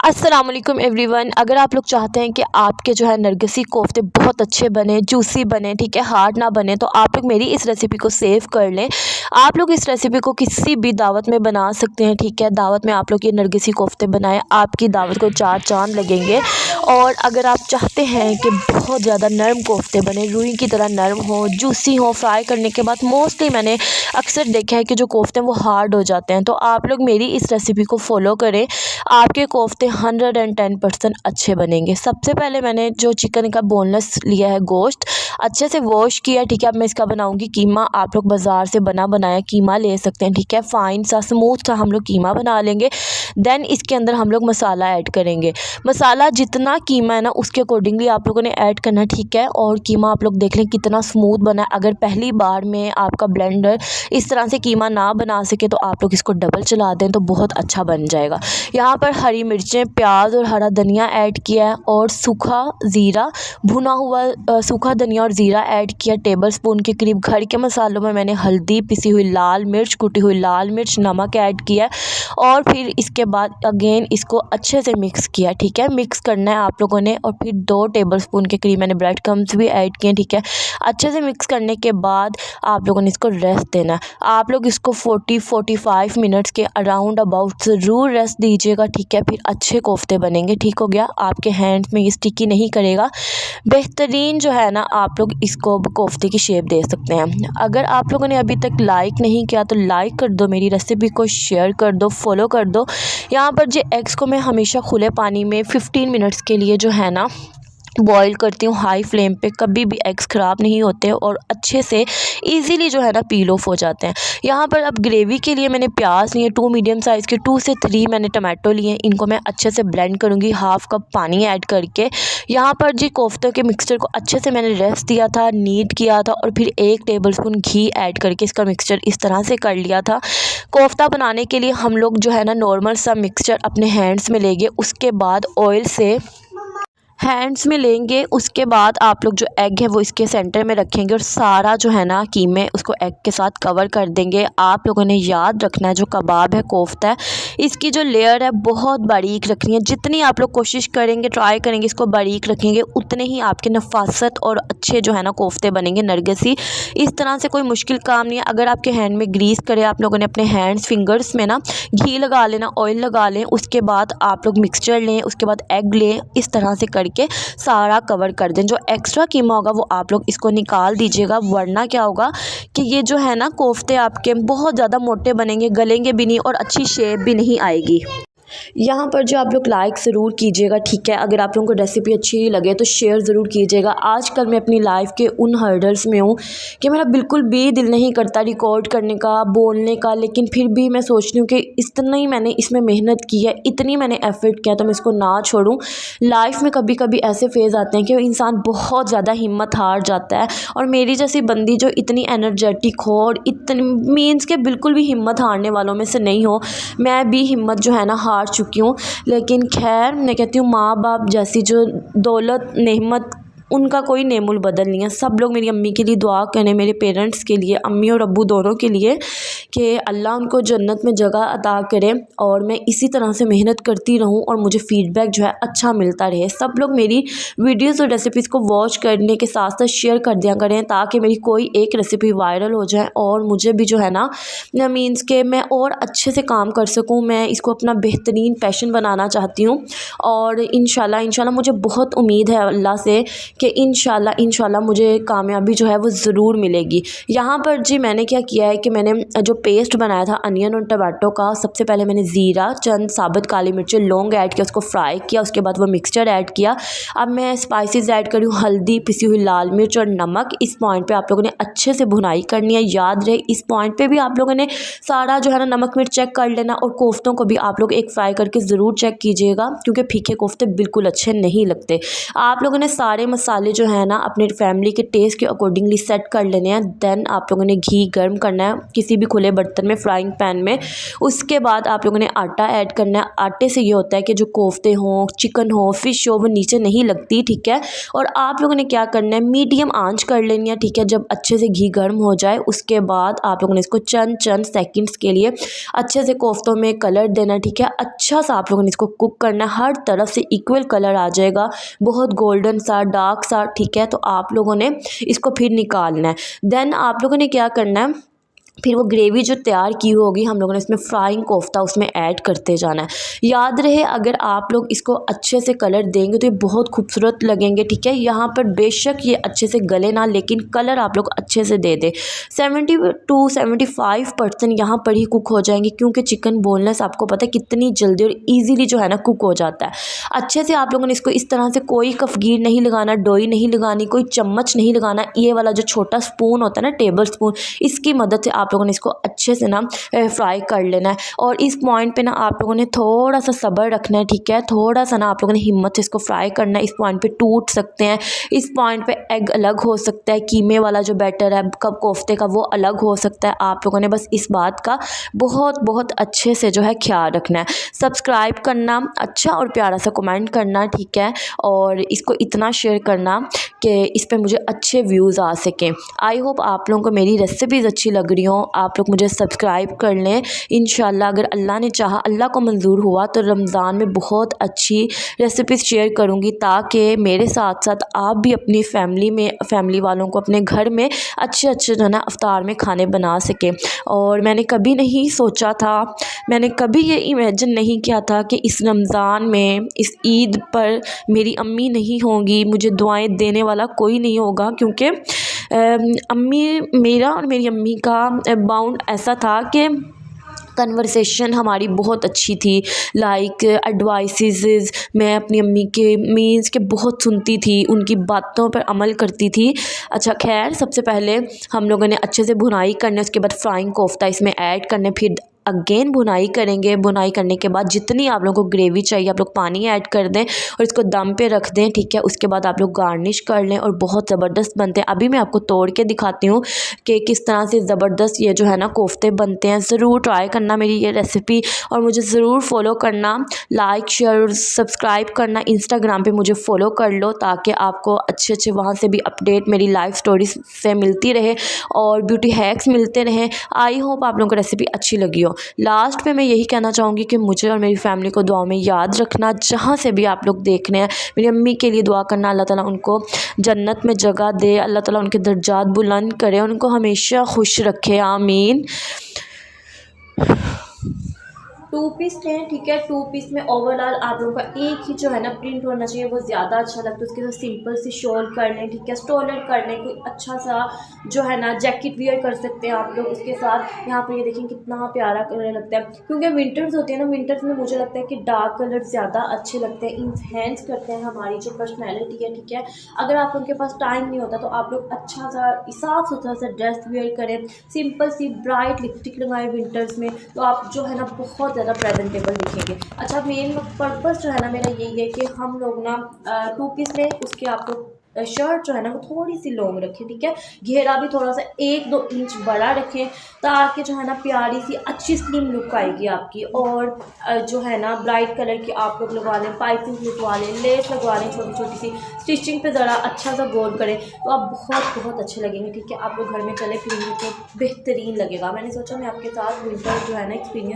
अस्सलाम वालेकुम एवरीवन। अगर आप लोग चाहते हैं कि आपके जो है नरगिसी कोफ्ते बहुत अच्छे बने, जूसी बने, ठीक है, हार्ड ना बने, तो आप लोग मेरी इस रेसिपी को सेव कर लें। आप लोग इस रेसिपी को किसी भी दावत में बना सकते हैं, ठीक है। दावत में आप लोग ये नरगिसी कोफ्ते बनाएं, आपकी दावत को चार चांद लगेंगे। और अगर आप चाहते हैं कि बहुत ज़्यादा नरम कोफ्ते बने, रुई की तरह नरम हो, जूसी हो, फ्राई करने के बाद मोस्टली मैंने अक्सर देखा है कि जो कोफ्ते हैं वो हार्ड हो जाते हैं, तो आप लोग मेरी इस रेसिपी को फॉलो करें, आपके कोफ्ते 110% अच्छे बनेंगे। सबसे पहले मैंने जो चिकन का बोनलेस लिया है गोश्त, अच्छे से वॉश किया, ठीक है। अब मैं इसका बनाऊंगी कीमा। आप लोग बाज़ार से बना बनाया कीमा ले सकते हैं, ठीक है। फाइन सा स्मूथ सा हम लोग कीमा बना लेंगे। देन इसके अंदर हम लोग मसाला ऐड करेंगे। मसाला जितना कीमा है ना उसके अकॉर्डिंगली आप लोगों ने ऐड करना है, ठीक है। और कीमा आप लोग देख लें कितना स्मूथ बना है। अगर पहली बार में आपका ब्लेंडर इस तरह से कीमा ना बना सके तो आप लोग इसको डबल चला दें तो बहुत अच्छा बन जाएगा। यहाँ पर हरी मिर्चें, प्याज और हरा धनिया ऐड किया है, और सूखा ज़ीरा, भुना हुआ सूखा धनिया और ज़ीरा ऐड किया टेबलस्पून के करीब। घर के मसालों में मैंने हल्दी, पिसी हुई लाल मिर्च, कुटी हुई लाल मिर्च, नमक ऐड किया, और फिर इसके बाद अगेन इसको अच्छे से मिक्स किया, ठीक है। मिक्स करना है आप लोगों ने। और फिर 2 टेबलस्पून के करीब मैंने ब्रेड क्रम्स भी ऐड किए, ठीक है। अच्छे से मिक्स करने के बाद आप लोगों ने इसको रेस्ट देना है। आप लोग इसको 40-45 मिनट्स के अराउंड अबाउट ज़रूर रेस्ट दीजिएगा, ठीक है। फिर अच्छे कोफ्ते बनेंगे, ठीक हो गया। आपके हैंड्स में ये स्टिकी नहीं करेगा, बेहतरीन जो है ना आप लोग इसको कोफ्ते की शेप दे सकते हैं। अगर आप लोगों ने अभी तक लाइक नहीं किया तो लाइक कर दो, मेरी रेसिपी को शेयर कर दो, फॉलो कर दो। यहाँ पर जो एग्स को मैं हमेशा खुले पानी में 15 मिनट्स के लिए जो है ना बॉईल करती हूँ हाई फ्लेम पे। कभी भी एग्स ख़राब नहीं होते और अच्छे से इजीली जो है ना पील ऑफ हो जाते हैं। यहाँ पर अब ग्रेवी के लिए मैंने प्याज लिए 2 मीडियम साइज़ के, 2 से 3 मैंने टमाटो लिए। इनको मैं अच्छे से ब्लेंड करूँगी हाफ़ कप पानी ऐड करके। यहाँ पर जी कोफ्ते के मिक्सचर को अच्छे से मैंने रेस्ट दिया था, नीड किया था, और फिर 1 टेबलस्पून घी ऐड करके इसका मिक्सचर इस तरह से कर लिया था। कोफ्ता बनाने के लिए हम लोग जो है ना नॉर्मल सा मिक्सचर अपने हैंड्स में लेंगे, उसके बाद ऑयल से हैंड्स में लेंगे। उसके बाद आप लोग जो एग है वो इसके सेंटर में रखेंगे और सारा जो है ना कीमे उसको एग के साथ कवर कर देंगे। आप लोगों ने याद रखना है जो कबाब है, कोफ्ता है, इसकी जो लेयर है बहुत बारीक रखनी है। जितनी आप लोग कोशिश करेंगे, ट्राई करेंगे इसको बारीक रखेंगे, उतने ही आपके नफासत और अच्छे जो है ना कोफ्ते बनेंगे नरगिसी। इस तरह से कोई मुश्किल काम नहीं है। अगर आपके हैंड में ग्रीस करे, आप लोगों ने अपने हैंड्स फिंगर्स में ना घी लगा लेना, ऑयल लगा लें। उसके बाद आप लोग मिक्सचर लें, उसके बाद एग लें, इस तरह से करके सारा कवर कर दें। जो एक्स्ट्रा कीमा होगा वो आप लोग इसको निकाल दीजिएगा, वरना क्या होगा कि ये जो है ना कोफ्ते आपके बहुत ज़्यादा मोटे बनेंगे, गलेंगे भी नहीं और अच्छी शेप भी नहीं आएगी। यहाँ पर जो आप लोग लाइक ज़रूर कीजिएगा, ठीक है। अगर आप लोगों को रेसिपी अच्छी लगे तो शेयर ज़रूर कीजिएगा। आजकल मैं अपनी लाइफ के उन हर्डल्स में हूँ कि मेरा बिल्कुल भी दिल नहीं करता रिकॉर्ड करने का, बोलने का, लेकिन फिर भी मैं सोचती हूँ कि इतना ही मैंने इसमें मेहनत की है, इतनी मैंने एफर्ट किया, तो मैं इसको ना छोड़ूँ। लाइफ में कभी कभी ऐसे फेज़ आते हैं कि इंसान बहुत ज़्यादा हिम्मत हार जाता है, और मेरी जैसी बंदी जो इतनी एनर्जेटिक हो और इतनी मीन्स के बिल्कुल भी हिम्मत हारने वालों में से नहीं हो, मैं भी हिम्मत जो है ना हार चुकी हूँ। लेकिन खैर मैं कहती हूँ माँ बाप जैसी जो दौलत नेमत, उनका कोई नेमुल बदल नहीं है। सब लोग मेरी अम्मी के लिए दुआ करें, मेरे पेरेंट्स के लिए, अम्मी और अब्बू दोनों के लिए, कि अल्लाह उनको जन्नत में जगह अता करे और मैं इसी तरह से मेहनत करती रहूं और मुझे फ़ीडबैक जो है अच्छा मिलता रहे। सब लोग मेरी वीडियोस और रेसिपीज़ को वॉच करने के साथ साथ शेयर कर दिया करें, ताकि मेरी कोई एक रेसिपी वायरल हो जाए और मुझे भी जो है ना मीन्स के मैं और अच्छे से काम कर सकूँ। मैं इसको अपना बेहतरीन पैशन बनाना चाहती हूँ, और इंशाल्लाह मुझे बहुत उम्मीद है अल्लाह से कि इंशाल्लाह मुझे कामयाबी जो है वो ज़रूर मिलेगी। यहाँ पर जी मैंने क्या किया है कि मैंने जो पेस्ट बनाया था अनियन और टमाटो का, सबसे पहले मैंने ज़ीरा, चंद साबुत काली मिर्चें, लौंग ऐड किया, उसको फ्राई किया। उसके बाद वो मिक्सचर ऐड किया। अब मैं स्पाइसेस ऐड करी हूँ, हल्दी, पिसी हुई लाल मिर्च और नमक। इस पॉइंट पे आप लोगों ने अच्छे से भुनाई करनी है, याद रहे इस पॉइंट पे भी आप लोगों ने सारा जो है ना नमक मिर्च चेक कर लेना। और कोफ्तों को भी आप लोग एक फ्राई करके ज़रूर चेक कीजिएगा, क्योंकि फीके कोफ्ते बिल्कुल अच्छे नहीं लगते। आप लोगों ने सारे मसाले जो है ना अपने फैमिली के टेस्ट के अकॉर्डिंगली सेट कर लेने हैं। देन आप लोगों ने घी गर्म करना है किसी भी खुले बर्तन में, फ्राइंग पैन में। उसके बाद आप लोगों ने आटा ऐड करना है। आटे से ये होता है कि जो कोफ्ते हों, चिकन हो, फ़िश हो, वो नीचे नहीं लगती, ठीक है। और आप लोगों ने क्या करना है, मीडियम आंच कर लेनी है, ठीक है। जब अच्छे से घी गर्म हो जाए उसके बाद आप लोगों ने इसको चंद सेकंड्स के लिए अच्छे से कोफ्तों में कलर देना है, ठीक है। अच्छा सा आप लोगों ने इसको कुक करना है, हर तरफ से इक्वल कलर आ जाएगा, बहुत गोल्डन सा, डार्क सा, ठीक है। तो आप लोगों ने इसको फिर निकालना है। देन आप लोगों ने क्या करना है, फिर वो ग्रेवी जो तैयार की होगी हम लोगों ने इसमें फ्राइंग कोफ्ता उसमें ऐड करते जाना है। याद रहे अगर आप लोग इसको अच्छे से कलर देंगे तो ये बहुत खूबसूरत लगेंगे, ठीक है। यहाँ पर बेशक ये अच्छे से गले ना, लेकिन कलर आप लोग अच्छे से दे दें। 70 to 75% यहाँ पर ही कुक हो जाएंगे, क्योंकि चिकन बोनलेस आपको पता है कितनी जल्दी और ईजीली जो है ना कुक हो जाता है। अच्छे से आप लोगों ने इसको इस तरह से, कोई कफगीर नहीं लगाना, डोई नहीं लगानी, कोई चम्मच नहीं लगाना। ये वाला जो छोटा स्पून होता है ना, टेबल स्पून, इसकी मदद से आप लोगों ने इसको अच्छे से ना फ्राई कर लेना है। और इस पॉइंट पे ना आप लोगों ने थोड़ा सा सब्र रखना है, ठीक है। थोड़ा सा ना आप लोगों ने हिम्मत से इसको फ्राई करना है। इस पॉइंट पे टूट सकते हैं, इस पॉइंट पे एग अलग हो सकता है, कीमे वाला जो बैटर है कब कोफ्ते का वो अलग हो सकता है। आप लोगों ने बस इस बात का बहुत बहुत अच्छे से जो है ख्याल रखना है। सब्सक्राइब करना, अच्छा और प्यारा सा कमेंट करना, ठीक है। और इसको इतना शेयर करना कि इस पर मुझे अच्छे व्यूज़ आ सकें। आई होप आप लोगों को मेरी रेसिपीज़ अच्छी लग रही हों। आप लोग मुझे सब्सक्राइब कर लें। इंशाल्लाह अगर अल्लाह ने चाहा, अल्लाह को मंजूर हुआ तो रमज़ान में बहुत अच्छी रेसिपीज़ शेयर करूँगी, ताकि मेरे साथ साथ आप भी अपनी फैमिली वालों को अपने घर में अच्छे अच्छे जो है ना इफ्तार में खाने बना सकें। और मैंने कभी नहीं सोचा था, मैंने कभी ये इमेजिन नहीं किया था कि इस रमज़ान में, इस ईद पर मेरी अम्मी नहीं होंगी, मुझे दुआएं देने वाला कोई नहीं होगा। क्योंकि मेरा और मेरी अम्मी का बाउंड ऐसा था कि कन्वर्सेशन हमारी बहुत अच्छी थी। लाइक एडवाइसेस मैं अपनी अम्मी के मीन्स के बहुत सुनती थी, उनकी बातों पर अमल करती थी। अच्छा खैर, सबसे पहले हम लोगों ने अच्छे से भुनाई करने, उसके बाद फ्राइंग कोफ्ता इसमें ऐड करने, फिर अगेन भुनाई करेंगे। भुनाई करने के बाद जितनी आप लोगों को ग्रेवी चाहिए आप लोग पानी ऐड कर दें और इसको दम पे रख दें, ठीक है। उसके बाद आप लोग गार्निश कर लें और बहुत ज़बरदस्त बनते हैं। अभी मैं आपको तोड़ के दिखाती हूँ कि किस तरह से ज़बरदस्त ये जो है ना कोफ्ते बनते हैं। ज़रूर ट्राई करना मेरी ये रेसिपी और मुझे ज़रूर फॉलो करना, लाइक शेयर सब्सक्राइब करना। इंस्टाग्राम पे मुझे फॉलो कर लो ताकि आपको अच्छे अच्छे वहाँ से भी अपडेट मेरी लाइफ स्टोरीज से मिलती रहे और ब्यूटी हैक्स मिलते रहें। आई होप आप लोगों को रेसिपी अच्छी लगी हो। लास्ट में मैं यही कहना चाहूँगी कि मुझे और मेरी फैमिली को दुआ में याद रखना। जहाँ से भी आप लोग देख रहे हैं, मेरी अम्मी के लिए दुआ करना, अल्लाह ताला उनको जन्नत में जगह दे, अल्लाह ताला उनके दर्जात बुलंद करे, उनको हमेशा खुश रखे, आमीन। 2 पीस लें, ठीक है। 2 पीस में ओवरऑल आप लोगों का एक ही जो है ना प्रिंट होना चाहिए, वो ज़्यादा अच्छा लगता है। उसके साथ सिंपल सी शॉल कर लें, ठीक है। स्टोलर कर लें, कोई अच्छा सा जो है ना जैकेट वियर कर सकते हैं आप लोग उसके साथ। यहाँ पर ये देखें कितना प्यारा कलर लगता है, क्योंकि विंटर्स होते हैं ना, विंटर्स में मुझे लगता है कि डार्क कलर ज़्यादा अच्छे लगते हैं, इन्हेंस करते हैं हमारी जो पर्सनैलिटी है, ठीक है। अगर आप उनके पास टाइम नहीं होता तो आप लोग अच्छा सा साफ़ सुथरा सा ड्रेस वियर करें, सिंपल सी ब्राइट लिपस्टिक लगाएं विंटर्स में, तो आप जो है ना बहुत ज़्यादा प्रेजेंटेबल दिखेंगे। अच्छा, मेन पर्पस जो है ना मेरा यही है कि हम लोग ना 2 पीस लें, उसके आप लोग शर्ट जो है ना वो थोड़ी सी लॉन्ग रखें, ठीक है। घेरा भी थोड़ा सा 1-2 इंच बड़ा रखें, ताकि जो है ना प्यारी सी अच्छी स्लिम लुक आएगी आपकी। और जो है ना ब्राइट कलर की आप लोग लगवा लें, पाइपिंग लगवा लें, लेस लगवा लें, छोटी छोटी सी स्टिचिंग पे ज़रा अच्छा सा गोल करें तो आप बहुत बहुत अच्छे लगेंगे, ठीक है। आप लोग घर में चले फिरेंगे तो बेहतरीन लगेगा। मैंने सोचा मैं आपके साथ विंटर जो है ना एक्सपीरियंस